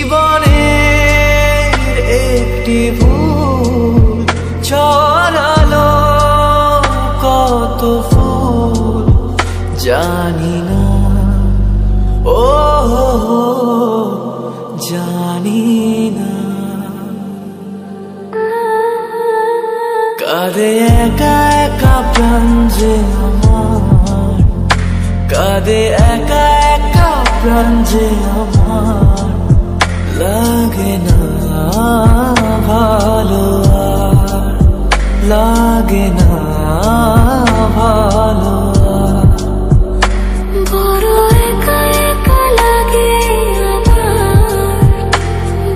জীবনের একটি ভুল ছড়ালো কত ফুল জানি না, ও জানি না। কাঁদে একা একা প্রাণ যে আমার, কাঁদে একা একা প্রাণ যে আমার, লাগে না ভালো আর, লাগে না ভালো। বড় একা একা লাগে আমার,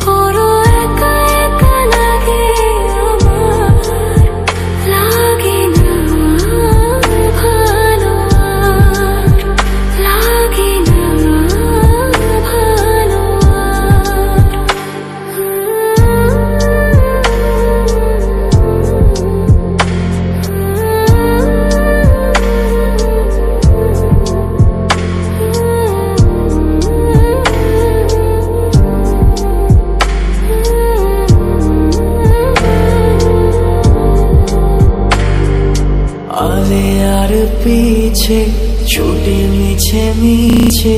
বড় একা একা লাগে আমার, লাগে না ভালো আর, লাগে না ভালো আলে আর পিছে ছুটে মিছে মিছে,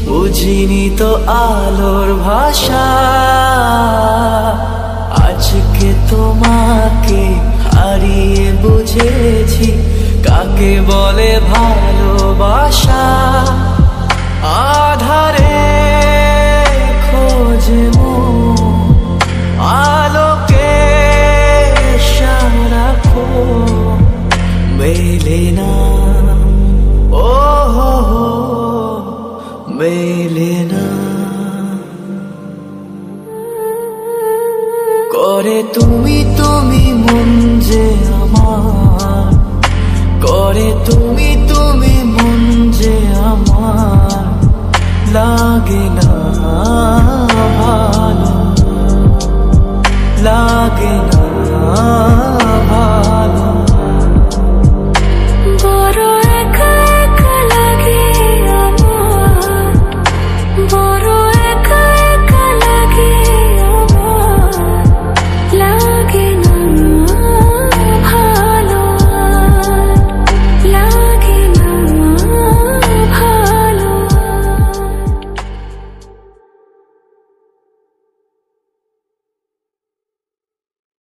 বুঝিনি তো আলোর ভাষা। আজকে তোমাকে হারিয়ে বুঝেছি কাকে বলে ভালোবাসা। আধারে খোঁজে মন আলোকে সারাক্ষণ, মেলে না, ও মেলে না। করে তুমি তুমি মন যে আমার, করে তুমি তুমি মন যে আমার, লাগে না ভালো, লাগে না